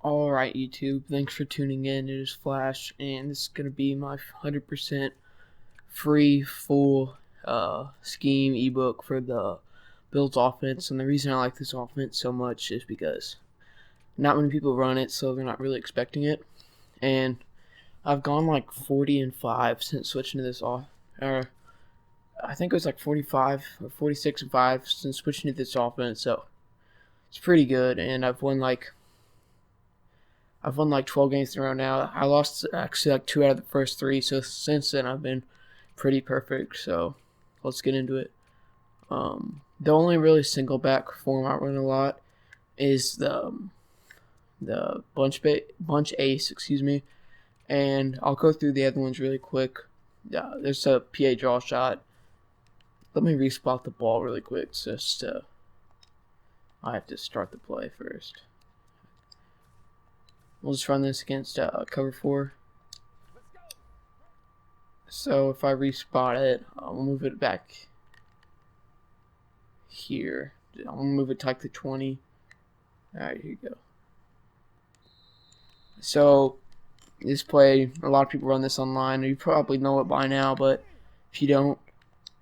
Alright, YouTube, thanks for tuning in. It is Flash, and this is going to be my 100% free, full scheme ebook for the Bills offense. And the reason I like this offense so much is because not many people run it, so they're not really expecting it. And I've gone like 40-5 since switching to this or I think it was like 45 or 46-5 since switching to this offense, so it's pretty good. And I've won like 12 games in a row now. I lost actually like 2 out of the first 3, so since then I've been pretty perfect. So let's get into it. The only really single back form I run a lot is the bunch ace, and I'll go through the other ones really quick. There's a PA draw shot. Let me respot the ball really quick. Just I have to start the play first. We'll just run this against cover 4. So if I respot it, I'll move it back here. I'll move it to like the 20. Alright, here you go. So this play, a lot of people run this online. You probably know it by now, but if you don't,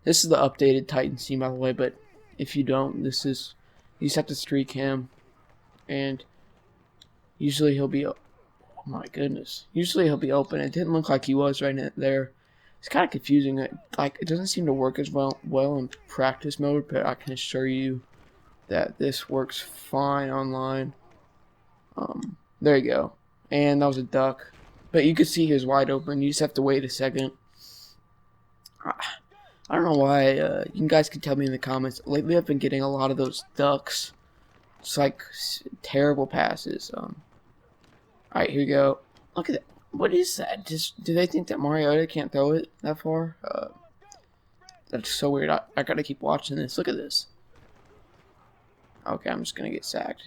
this is the updated Titan scene, by the way. But if you don't, you just have to streak him, and usually he'll be. Oh my goodness! Usually he'll be open. It didn't look like he was right there. It's kind of confusing. It doesn't seem to work as well in practice mode, but I can assure you that this works fine online. There you go. And that was a duck. But you could see he was wide open. You just have to wait a second. I don't know why. You guys can tell me in the comments. Lately I've been getting a lot of those ducks. It's like terrible passes. Alright, here we go. Look at that. What is that? Do they think that Mariota can't throw it that far? That's so weird. I gotta keep watching this. Look at this. Okay, I'm just gonna get sacked.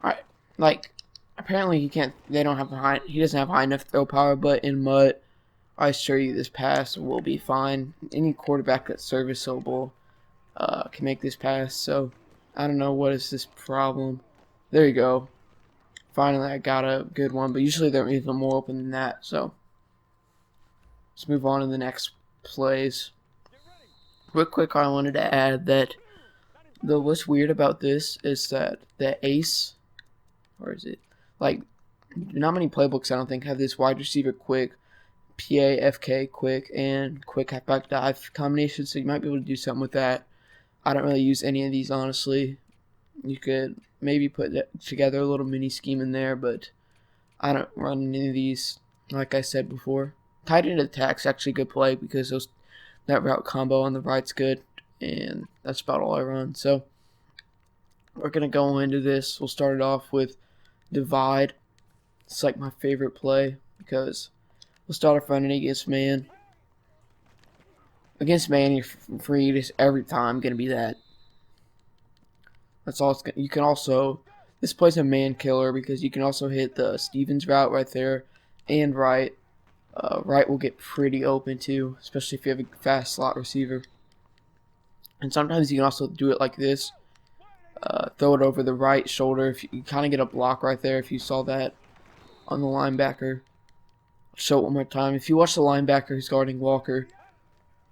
Alright. Like, apparently he doesn't have high enough throw power, but in MUT, I assure you this pass will be fine. Any quarterback that's serviceable can make this pass, so I don't know what is this problem. There you go. Finally, I got a good one, but usually they're even more open than that, so let's move on to the next plays. Real quick, I wanted to add that what's weird about this is that the ace, or is it, like, not many playbooks I don't think have this wide receiver quick, PA, FK quick, and quick halfback dive combination, so you might be able to do something with that. I don't really use any of these, honestly. You could maybe put together a little mini scheme in there, but I don't run any of these, like I said before. Tight end attack's actually a good play because that route combo on the right's good, and that's about all I run. So we're going to go into this. We'll start it off with divide. It's like my favorite play because we'll start off running against man. Against man, you're free. Just every time going to be that. That's all. You can also, this play's a man killer because you can also hit the Stevens route right there, and right. Right will get pretty open too, especially if you have a fast slot receiver. And sometimes you can also do it like this. Throw it over the right shoulder. If you kind of get a block right there, if you saw that on the linebacker. Show it one more time. If you watch the linebacker who's guarding Walker,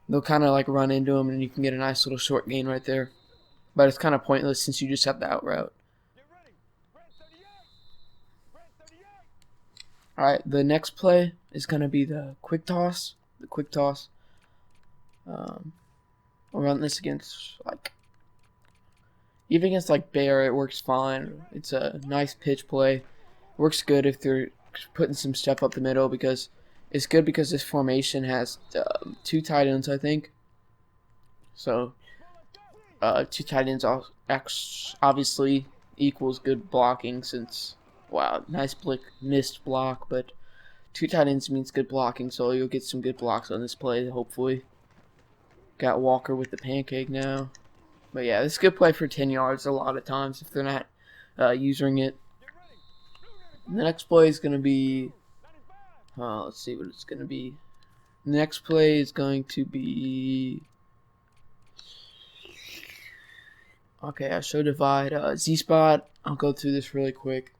they'll kind of like run into him, and you can get a nice little short gain right there. But it's kind of pointless since you just have the out route. Alright, the next play is going to be the quick toss. We'll run this against, even against, Bear, it works fine. It's a nice pitch play. It works good if they're putting some stuff up the middle because it's good because this formation has 2 tight ends, I think. So 2 tight ends obviously equals good blocking since, wow, nice missed block, but 2 tight ends means good blocking, so you'll get some good blocks on this play, hopefully. Got Walker with the pancake now. But yeah, this is a good play for 10 yards a lot of times if they're not using it. The next play is going to be, let's see what it's going to be. The next play is going to be, Okay, I show divide. Z-spot, I'll go through this really quick.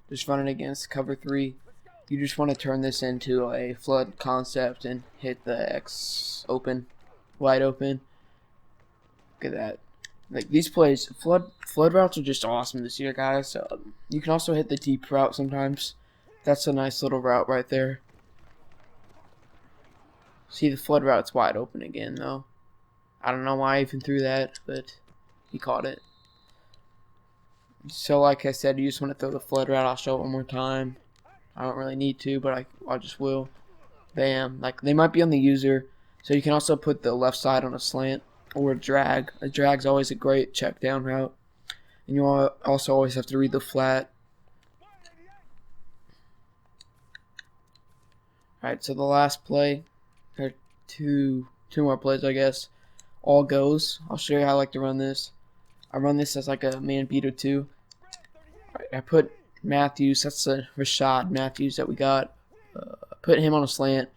Just running against cover 3. You just want to turn this into a flood concept and hit the X open, wide open. Look at that. Like these plays, flood routes are just awesome this year, guys. You can also hit the deep route sometimes. That's a nice little route right there. See, the flood route's wide open again, though. I don't know why I even threw that, but he caught it. So, like I said, you just want to throw the flood route. I'll show it one more time. I don't really need to, but I just will. Bam. Like, they might be on the user, so you can also put the left side on a slant or a drag. A drag's always a great check down route. And you also always have to read the flat. Alright, so the last play, or two more plays, I guess. All goes. I'll show you how I like to run this. I run this as like a man beater too. Right, I put Matthews, that's the Rashad Matthews that we got. Put him on a slant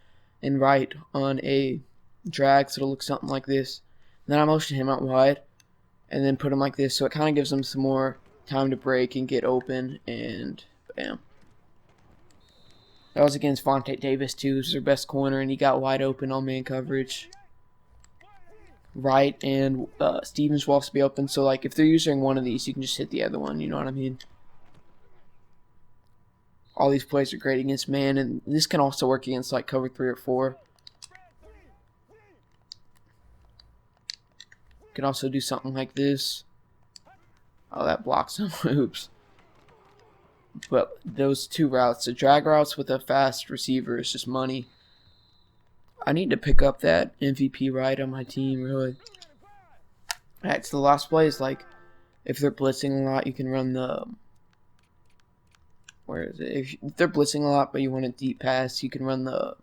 and right on a drag, so it'll look something like this. And then I motion him out wide and then put him like this, so it kind of gives him some more time to break and get open, and bam. That was against Vontae Davis too, who's their best corner, and he got wide open on man coverage. Right, and Stevens will also be open, so like if they're using one of these, you can just hit the other one, you know what I mean? All these plays are great against man, and this can also work against like cover 3 or 4. You can also do something like this. Oh, that blocks some. Oops. But those two routes, the drag routes with a fast receiver, is just money. I need to pick up that MVP right on my team, really. Alright, so the last play is like, if they're blitzing a lot, you can run the... Where is it? If they're blitzing a lot, but you want a deep pass, you can run the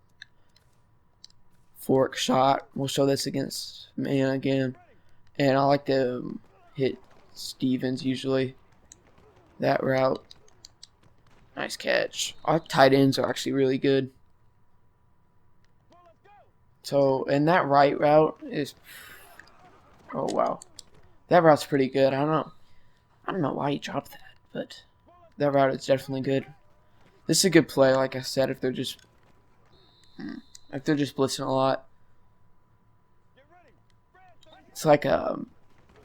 fork shot. We'll show this against man again. And I like to hit Stevens usually. That route. Nice catch. Our tight ends are actually really good. So, and that right route is... Oh, wow. That route's pretty good. I don't know why he dropped that, but that route is definitely good. This is a good play, like I said, if they're just blitzing a lot. It's like a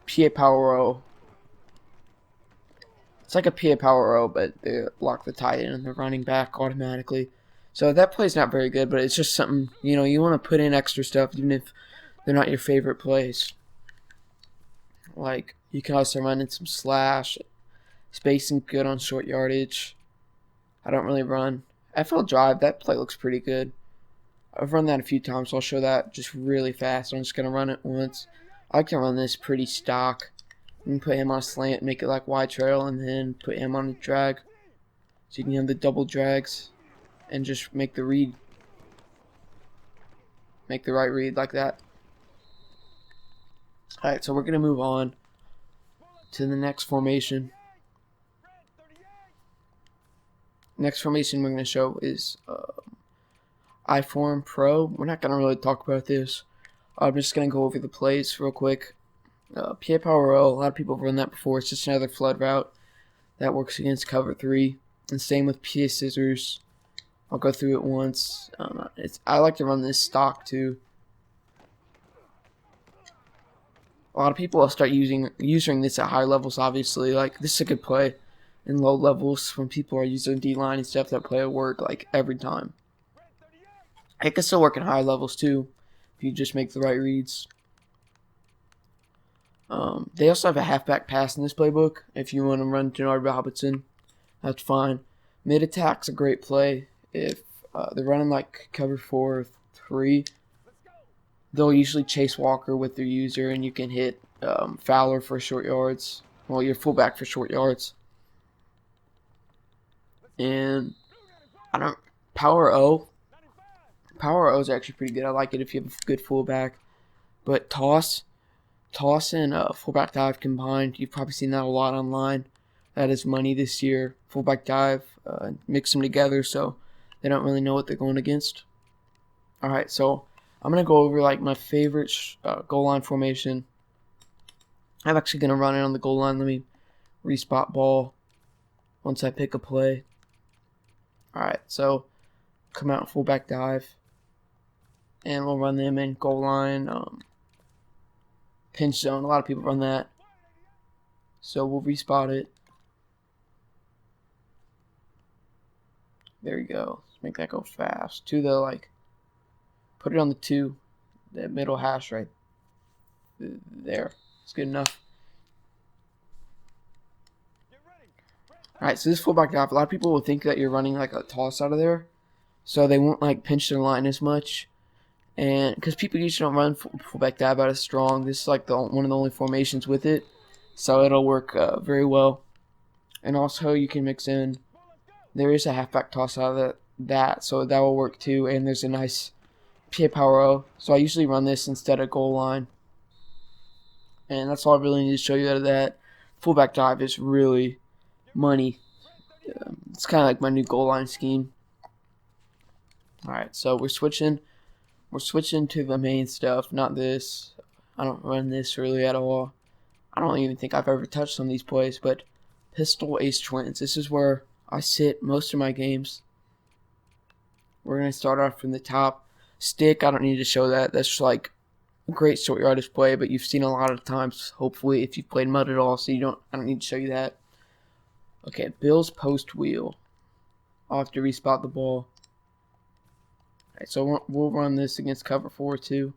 PA power row. It's like a PA power row, but they lock the tight end and they're running back automatically. So that play's not very good, but it's just something, you know, you want to put in extra stuff even if they're not your favorite plays. Like, you can also run in some slash. Spacing good on short yardage. I don't really run. FL drive, that play looks pretty good. I've run that a few times, so I'll show that just really fast. I'm just going to run it once. I like to run this pretty stock. And put him on a slant, make it like wide trail, and then put him on a drag. So you can have the double drags and just make the read. Make the right read like that. Alright, so we're going to move on to the next formation. Next formation we're going to show is I-Form Pro. We're not going to really talk about this. I'm just going to go over the plays real quick. PA Power Row, a lot of people have run that before. It's just another flood route that works against cover 3. And same with PA Scissors. I'll go through it once. I like to run this stock too. A lot of people will start using this at high levels, obviously. Like, this is a good play in low levels when people are using D-line and stuff. That play will work like every time. It can still work in high levels too if you just make the right reads. They also have a halfback pass in this playbook. If you want to run Denard Robinson, that's fine. Mid attack's a great play. If they're running like cover 4 or 3, they'll usually chase Walker with their user, and you can hit Fowler for short yards. Well, your fullback for short yards. And Power O is actually pretty good. I like it if you have a good fullback. But toss and fullback dive combined, you've probably seen that a lot online. That is money this year. Fullback dive, mix them together so they don't really know what they're going against. Alright, so I'm going to go over like my favorite goal line formation. I'm actually going to run it on the goal line. Let me respot ball once I pick a play. Alright, so come out fullback dive. And we'll run them in goal line. Pinch zone. A lot of people run that. So we'll respot it. There you go. Let's make that go fast. To the, like, put it on the 2. That middle hash right there. It's good enough. Alright, so this fullback dive, a lot of people will think that you're running like a toss out of there. So they won't like pinch their line as much. And because people usually don't run fullback dive out as strong, this is like one of the only formations with it. So it'll work very well. And also you can mix in, there is a halfback toss out of that, so that will work too. And there's a nice PA power O. So I usually run this instead of goal line. And that's all I really need to show you out of that. Fullback dive is really money. It's kind of like my new goal line scheme. Alright, so we're switching to the main stuff, not this. I don't run this really at all. I don't even think I've ever touched some of these plays, but pistol ace twins. This is where I sit most of my games. We're going to start off from the top. Stick, I don't need to show that. That's just like a great short yardage play, but you've seen a lot of times, hopefully, if you've played mud at all, so I don't need to show you that. Okay, Bill's post wheel. I'll have to respot the ball. Alright, so we'll run this against cover 4 too.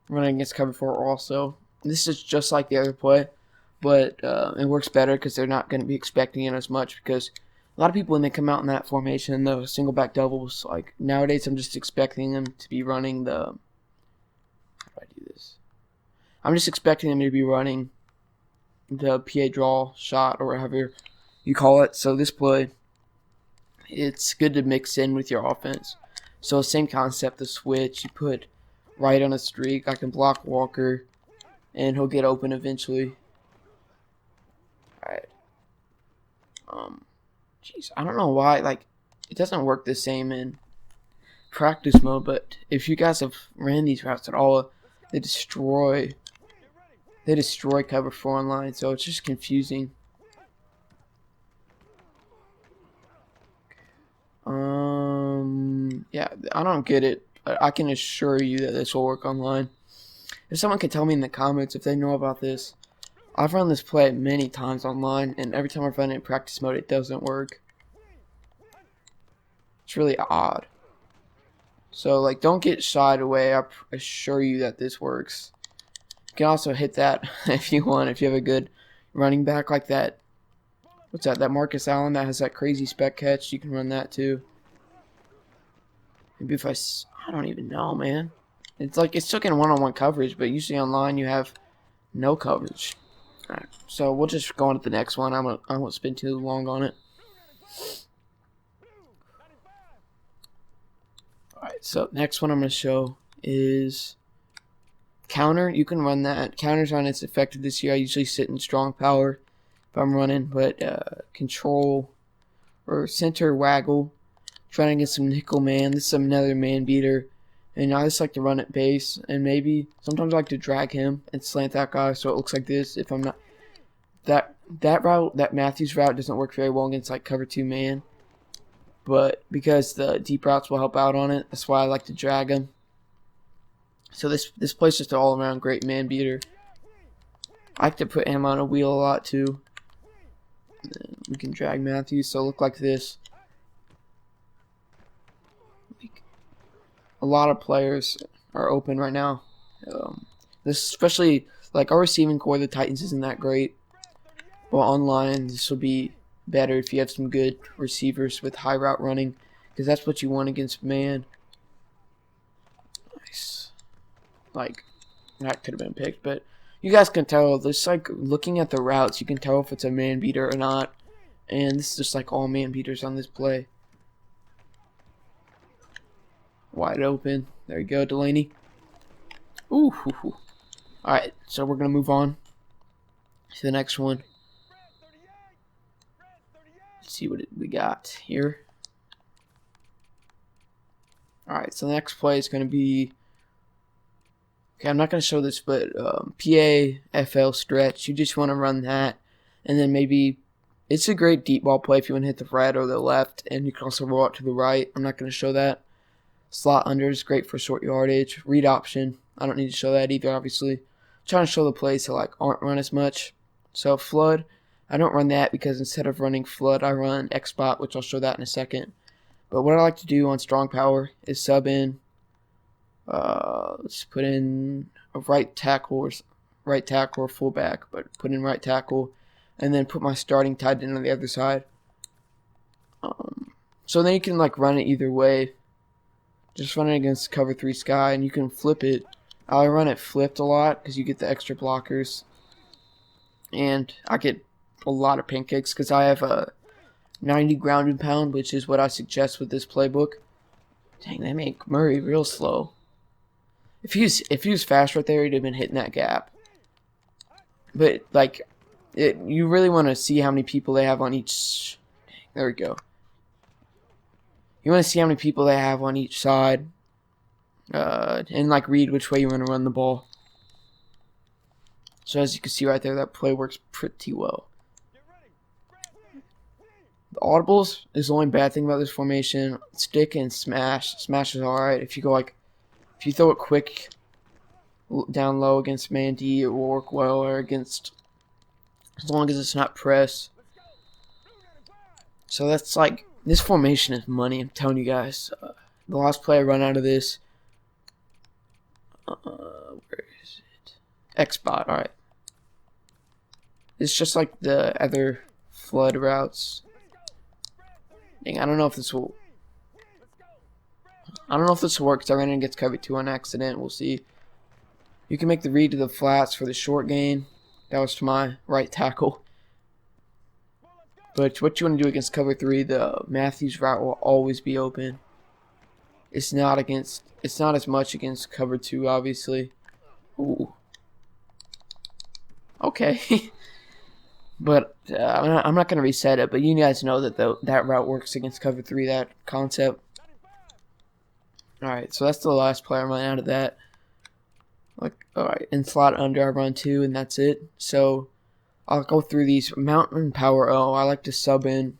Running against cover 4 also. This is just like the other play, but it works better because they're not going to be expecting it as much, because a lot of people, when they come out in that formation, the single back doubles, like nowadays I'm just expecting them to be running the, how do I do this? I'm just expecting them to be running the PA draw shot or whatever you call it. So this play, it's good to mix in with your offense. So same concept, the switch, you put right on a streak. I can block Walker and he'll get open eventually. Alright. Jeez, I don't know why, like, it doesn't work the same in practice mode, but if you guys have ran these routes at all, they destroy cover 4 online, so it's just confusing. Yeah, I don't get it, but I can assure you that this will work online. If someone can tell me in the comments if they know about this. I've run this play many times online, and every time I've run it in practice mode, it doesn't work. It's really odd. So, like, don't get shied away. I assure you that this works. You can also hit that if you want, if you have a good running back like that. What's that? That Marcus Allen that has that crazy spec catch. You can run that too. Maybe if I don't even know, man. It's like it's took in one-on-one coverage, but usually online you have no coverage. Alright, so we'll just go on to the next one. I won't spend too long on it. Alright, so next one I'm going to show is counter. You can run that. Counters aren't as effective this year. I usually sit in strong power if I'm running, but control or center waggle. Trying to get some nickel man. This is another man beater. And I just like to run at base, and maybe sometimes I like to drag him and slant that guy so it looks like this. If I'm not that route, that Matthews route doesn't work very well against like cover 2 man, but because the deep routes will help out on it, that's why I like to drag him. So this plays just an all around great man beater. I like to put him on a wheel a lot too. And then we can drag Matthews so it look like this. A lot of players are open right now. This especially, like, our receiving core of the Titans isn't that great. But online, this will be better if you have some good receivers with high route running, because that's what you want against man. Nice. Like, that could have been picked, but you guys can tell. Just like looking at the routes, you can tell if it's a man beater or not. And this is just like all man beaters on this play. Wide open. There you go, Delaney. Ooh. Alright, so we're going to move on to the next one. Let's see what we got here. Alright, so the next play is going to be Okay, I'm not going to show this, but PAFL stretch, you just want to run that. And then maybe, it's a great deep ball play if you want to hit the right or the left. And you can also roll out to the right. I'm not going to show that. Slot under is great for short yardage. Read option, I don't need to show that either, obviously. I'm trying to show the plays that like aren't run as much. So flood, I don't run that because instead of running flood, I run X spot, which I'll show that in a second. But what I like to do on strong power is sub in. Let's put in a right tackle or fullback, but put in right tackle, and then put my starting tight end on the other side. So then you can like run it either way. Just run it against cover 3 sky, and you can flip it. I run it flipped a lot because you get the extra blockers, and I get a lot of pancakes because I have a 90 ground and pound, which is what I suggest with this playbook. Dang, they make Murray real slow. If he was fast right there, he'd have been hitting that gap. But like, you really want to see how many people they have on each. There we go. You want to see how many people they have on each side, and like read which way you want to run the ball. So as you can see right there, that play works pretty well. The audibles is the only bad thing about this formation. Stick and smash. Smash is alright. If you throw it quick down low against man D, it will work well, or against, as long as it's not press. So that's like, this formation is money, I'm telling you guys. The last play I run out of this, where is it? X-Bot, alright. It's just like the other flood routes. Dang, I don't know if this will work because I ran it against cover 2 on accident. We'll see. You can make the read to the flats for the short gain. That was to my right tackle. But what you want to do against cover 3, the Matthews route will always be open. It's not as much against cover 2, obviously. Ooh. Okay. But I'm not going to reset it, but you guys know that that route works against cover 3, that concept. Alright, so that's the last play I run out of that. Like, alright, in slot under I run 2, and that's it. So I'll go through these. Mountain power O, I like to sub in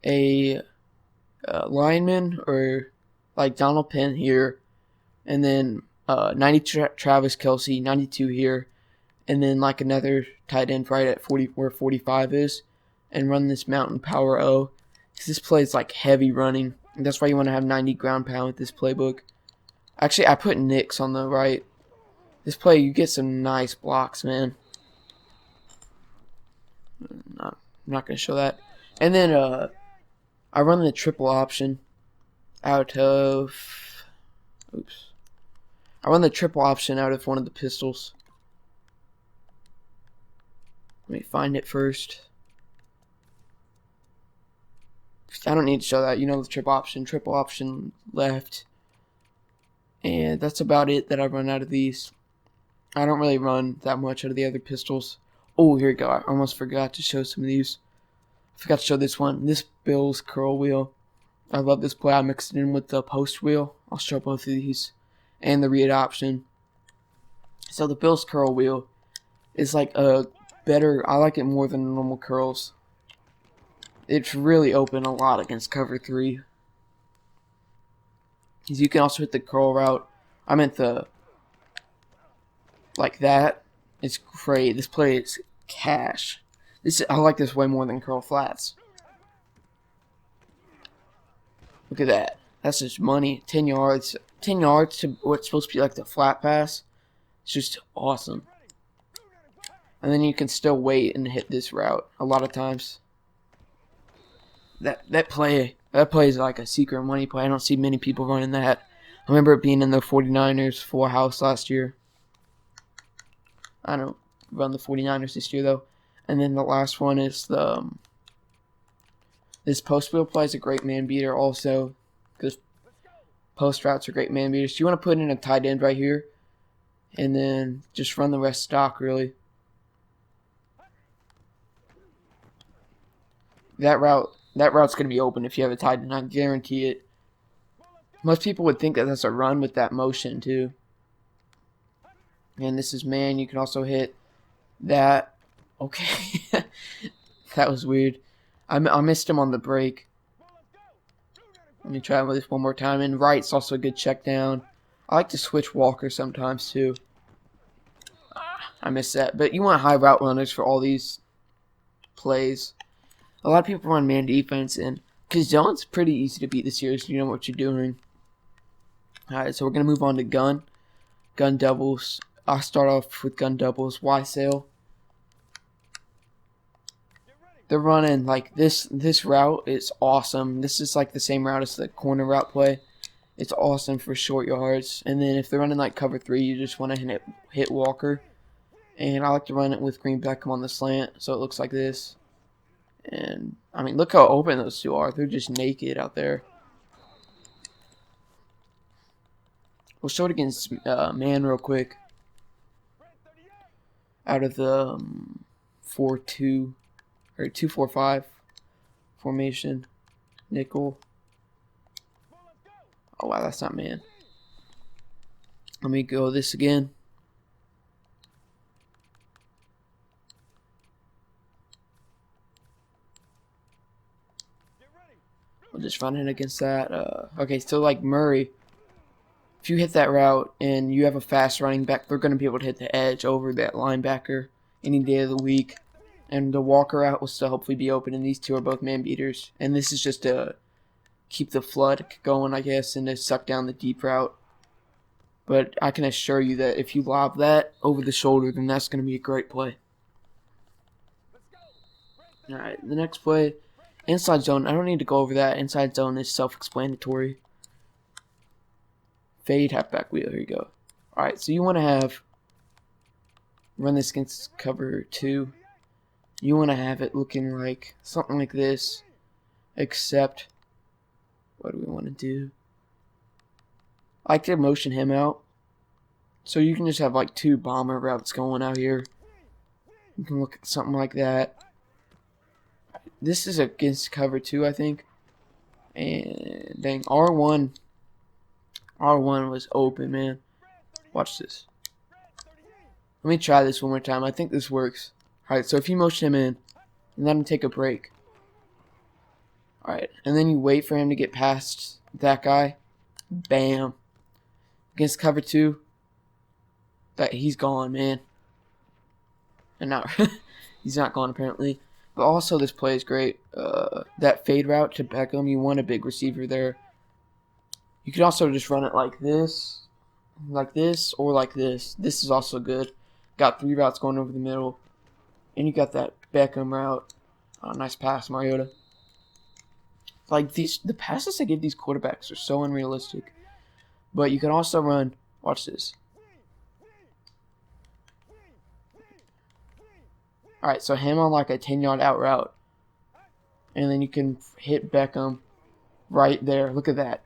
a lineman, or like Donald Penn here, and then 90 Travis Kelsey, 92 here, and then like another tight end right at 40 where 45 is, and run this mountain power O, because this play is like heavy running. And that's why you want to have 90 ground pound with this playbook. Actually, I put Nix on the right. This play, you get some nice blocks, man. I'm not going to show that. And then I run the triple option out of... Oops. I run the triple option out of one of the pistols. Let me find it first. I don't need to show that. You know the triple option left. And that's about it that I run out of these. I don't really run that much out of the other pistols. Oh, here we go. I almost forgot to show some of these. I forgot to show this one. This Bill's curl wheel. I love this play. I mixed it in with the post wheel. I'll show both of these. And the read option. So the Bill's curl wheel is like a better... I like it more than normal curls. It's really open a lot against cover 3. Because you can also hit the curl route. I meant the... like that. It's great. This play is cash. I like this way more than curl flats. Look at that. That's just money. 10 yards. 10 yards to what's supposed to be like the flat pass. It's just awesome. And then you can still wait and hit this route a lot of times. That play is like a secret money play. I don't see many people running that. I remember it being in the 49ers full house last year. I don't run the 49ers this year though. And then the last one is the this post wheel play is a great man beater also, because post routes are great man beaters. You want to put in a tight end right here, and then just run the rest stock really. That route's going to be open if you have a tight end. I guarantee it. Most people would think that that's a run with that motion too. And this is man. You can also hit that. Okay. That was weird. I missed him on the break. Let me try this one more time. And right's also a good check down. I like to switch Walker sometimes too. I missed that. But you want high route runners for all these plays. A lot of people run man defense, and because zone's pretty easy to beat this year, so you know what you're doing. Alright, so we're going to move on to gun. Gun doubles. I'll start off with gun doubles. Y sail. They're running like this route is awesome. This is like the same route as the corner route play. It's awesome for short yards. And then if they're running like cover 3, you just want to hit Walker. And I like to run it with Green Beckham on the slant, so it looks like this. And I mean, look how open those two are. They're just naked out there. We'll show it against man real quick. Out of the 4-2 or 2-4-5 formation, nickel. Oh wow, that's not man. Let me go this again. We'll just run in against that. Okay, so like Murray, if you hit that route and you have a fast running back, they're going to be able to hit the edge over that linebacker any day of the week. And the Walker route will still hopefully be open, and these two are both man beaters. And this is just to keep the flood going, I guess, and to suck down the deep route. But I can assure you that if you lob that over the shoulder, then that's going to be a great play. Alright, the next play, inside zone. I don't need to go over that. Inside zone is self-explanatory. Fade, halfback wheel. Here you go. Alright, so you want to run this against cover 2. You want to have it looking like something like this, except, what do we want to do? I like to motion him out, so you can just have like 2 bomber routes going out here. You can look at something like that. This is against cover 2, I think. And dang, R1 was open, man. Watch this. Let me try this one more time. I think this works. Alright, so if you motion him in and let him take a break. Alright, and then you wait for him to get past that guy. Bam. Against cover 2. He's gone, man. And now he's not gone apparently. But also this play is great. That fade route to Beckham, you want a big receiver there. You could also just run it like this, or like this. This is also good. Got 3 routes going over the middle. And you got that Beckham route. Oh, nice pass, Mariota. Like the passes they give these quarterbacks are so unrealistic. But you can also run, watch this. Alright, so him on like a 10-yard out route. And then you can hit Beckham right there. Look at that.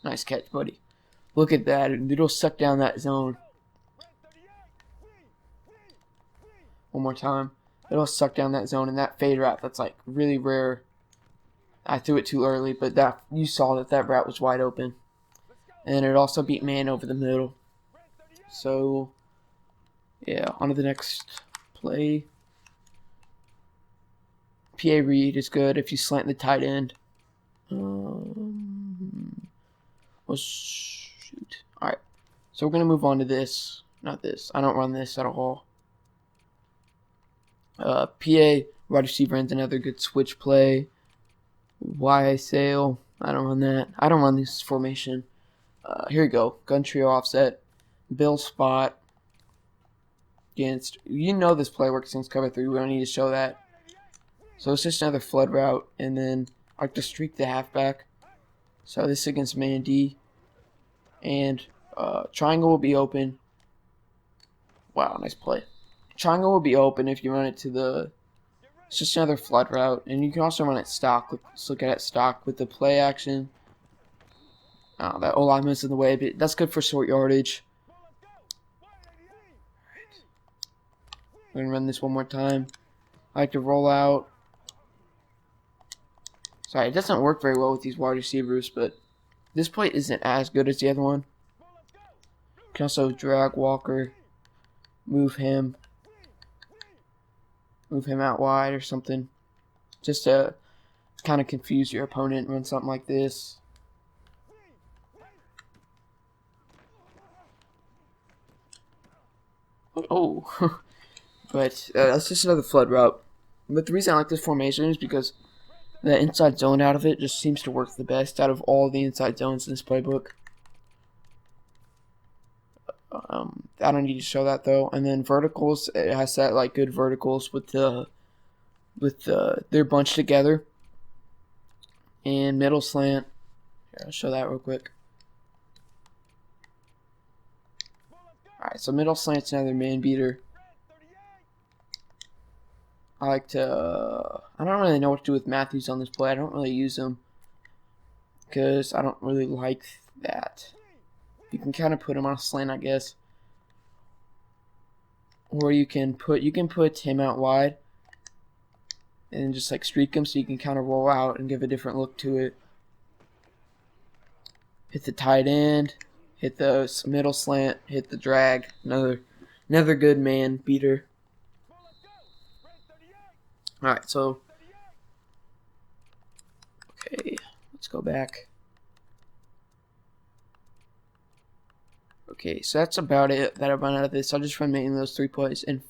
Nice catch, buddy. Look at that. It'll suck down that zone. One more time. It'll suck down that zone, and that fade route, that's like really rare. I threw it too early, but that you saw that route was wide open. And it also beat man over the middle. So, yeah, on to the next play. PA read is good if you slant the tight end. Well, shoot. Alright, so we're going to move on to this. Not this. I don't run this at all. PA, wide receiver ends another good switch play. Y sail. I don't run that. I don't run this formation. Here we go. Gun trio offset. Bill spot. Against. You know this play works against cover 3. We don't need to show that. So it's just another flood route. And then I like to streak the halfback. So this is against man D. And triangle will be open. Wow, nice play. Triangle will be open if you run it to the... It's just another flood route. And you can also run it stock. Let's look at it stock with the play action. Oh, that O-line is in the way, but that's good for short yardage. We're going to run this one more time. I like to roll out. Sorry, it doesn't work very well with these wide receivers, but this play isn't as good as the other one. You can also drag Walker. move him out wide or something, just to kind of confuse your opponent. Run something like this. Oh, but that's just another flood route. But the reason I like this formation is because the inside zone out of it just seems to work the best out of all the inside zones in this playbook. I don't need to show that though. And then verticals, it has that like good verticals with they're bunched together. And middle slant. Here, I'll show that real quick. Alright, so middle slant's another man beater. I like to... I don't really know what to do with Matthews on this play. I don't really use him because I don't really like that. You can kind of put him on a slant, I guess. Or you can put him out wide and just like streak him so you can kind of roll out and give a different look to it. Hit the tight end, hit the middle slant, hit the drag. Another good man beater. Alright, so okay, let's go back. Okay, so that's about it that I run out of this. I'll just run mainly those 3 plays. And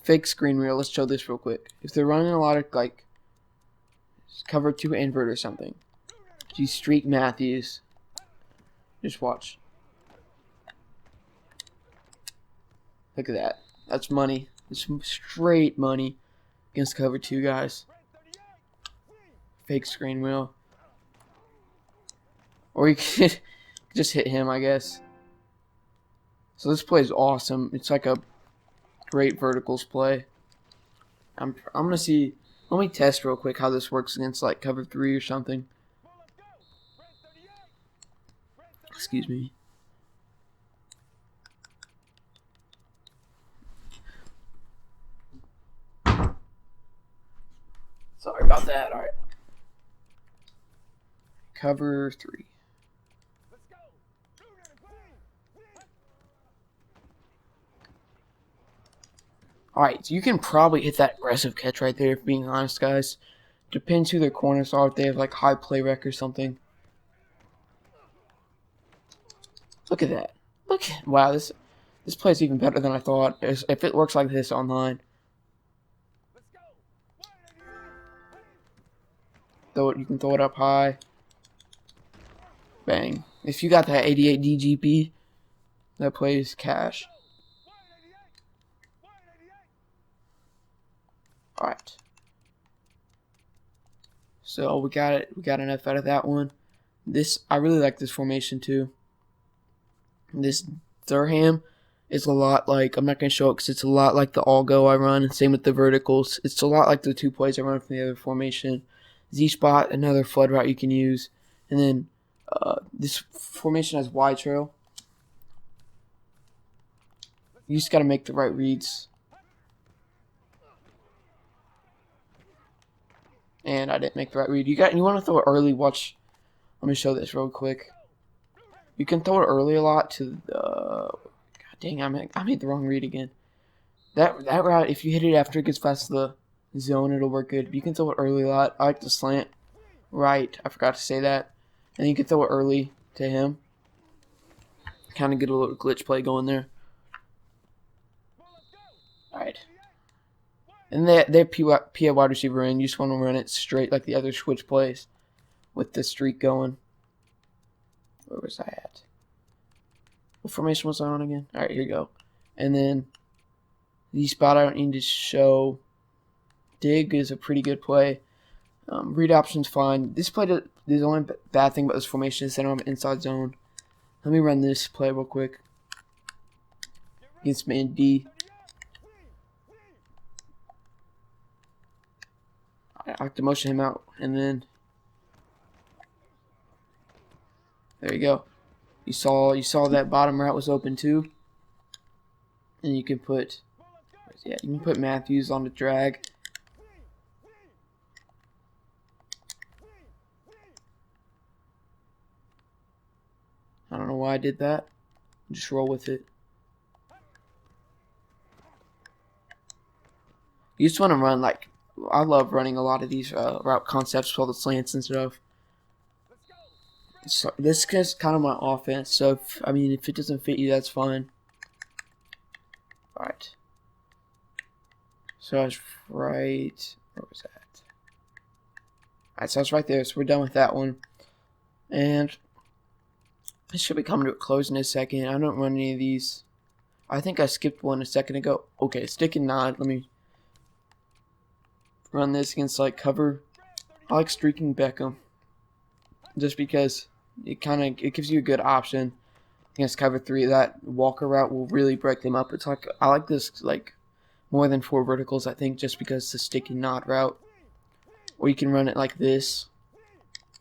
fake screen reel, let's show this real quick. If they're running a lot of like cover 2 invert or something, you streak Matthews. Just watch. Look at that. That's money. It's straight money against cover 2 guys. Fake screen wheel. Or you could just hit him, I guess. So this play is awesome. It's like a great verticals play. I'm gonna see. Let me test real quick how this works against like cover 3 or something. Excuse me. Sorry about that. All right. Cover 3. Alright, so you can probably hit that aggressive catch right there, if being honest, guys. Depends who their corners are, if they have like high play rec or something. Look at that. Wow, this plays even better than I thought. If it works like this online. You can throw it up high. Bang. If you got that 88 DGP, that plays cash. Alright. So we got it. We got enough out of that one. I really like this formation too. This Durham is a lot like, I'm not going to show it because it's a lot like the all go I run, and same with the verticals. It's a lot like the 2 plays I run from the other formation. Z-spot, another flood route you can use. And then this formation has wide trail. You just got to make the right reads. And I didn't make the right read. You want to throw it early. Watch. Let me show this real quick. You can throw it early a lot to the... God dang, I made the wrong read again. That route, if you hit it after it gets past the zone, it'll work good. You can throw it early a lot. I like the slant right. I forgot to say that. And you can throw it early to him. Kind of get a little glitch play going there. Alright. And they're PA wide receiver in. You just want to run it straight like the other switch plays with the streak going. Where was I at? What formation was I on again? Alright, here we go. And then the spot I don't need to show. Dig is a pretty good play. Read option's fine. This play, the only bad thing about this formation is they don't have an inside zone. Let me run this play real quick. Against man D. I like to motion him out, and then there you go. You saw that bottom route was open too, and you can put Matthews on the drag. I don't know why I did that. Just roll with it. You just want to run like I love running a lot of these route concepts with all the slants and stuff. So this is kind of my offense. So if, I mean, if it doesn't fit you, that's fine. All right. So I was right. Where was that? All right, so I was right there. So we're done with that one, and this should be coming to a close in a second. I don't run any of these. I think I skipped one a second ago. Okay, stick and nod. Let me run this against like cover. I like streaking Beckham just because it gives you a good option against cover 3. That Walker route will really break them up. It's like I like this like more than 4 verticals, I think, just because it's a stick and nod route. Or you can run it like this.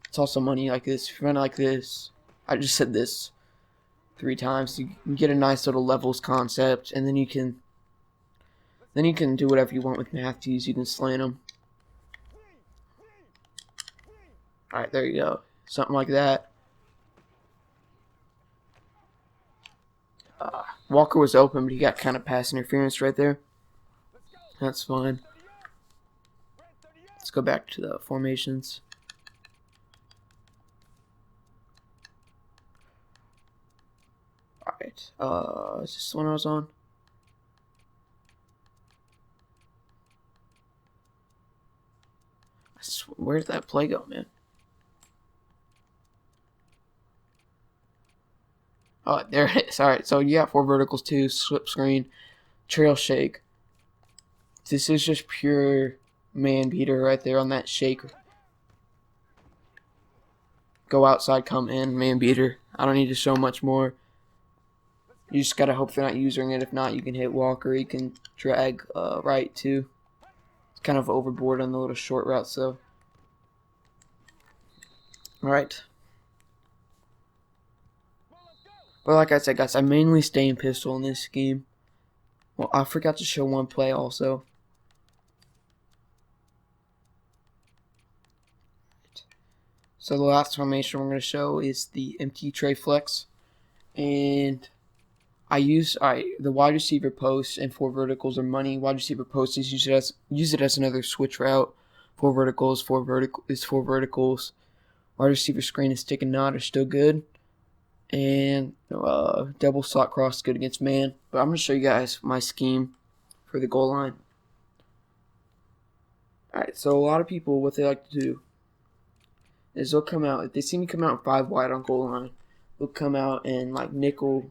It's also money like this. If you run it like this, I just said this 3 times. You can get a nice little levels concept, and then you can do whatever you want with Matthews. You can slant them. All right, there you go. Something like that. Walker was open, but he got kind of pass interference right there. That's fine. Let's go back to the formations. Alright, is this the one I was on? Where's that play go, man? Oh, there it is. Alright, so you got 4 verticals too, slip screen, trail shake. This is just pure man beater right there on that shake. Go outside, come in, man beater. I don't need to show much more. You just gotta hope they're not using it. If not, you can hit Walker. You can drag right too. It's kind of overboard on the little short routes, though. Alright. But like I said, guys, I mainly stay in pistol in this game. Well, I forgot to show one play also. So the last formation we're going to show is the empty tray flex. And I use the wide receiver post and 4 verticals are money. Wide receiver post is use it as another switch route. 4 verticals, 4 verticals. Wide receiver screen and stick and nod are still good. And double slot cross is good against man. But I'm going to show you guys my scheme for the goal line. Alright, so a lot of people, what they like to do is they'll come out, if they see me come out 5 wide on goal line, they'll come out and like nickel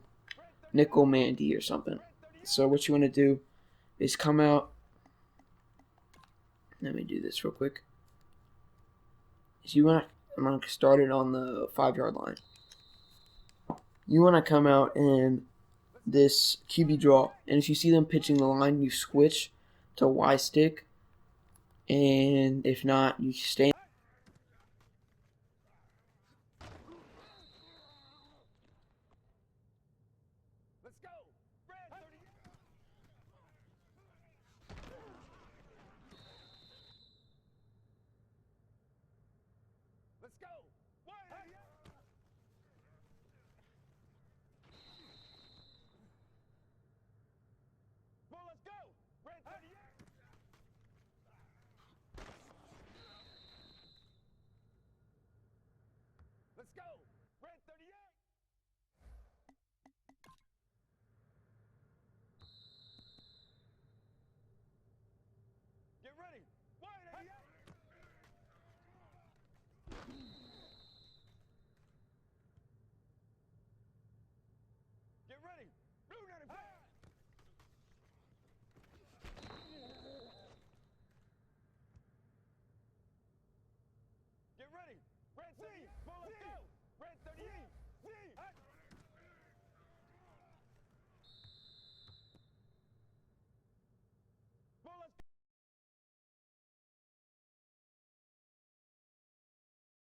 Mandy or something. So what you want to do is come out, let me do this real quick. So I'm going to start it on the 5-yard line. You want to come out in this QB draw, and if you see them pitching the line, you switch to Y stick, and if not, you stay. Let's go! Red 38! Get ready! Wide 88! Get ready! Blue 95! Get ready! Red 38! Let's go! Red 38!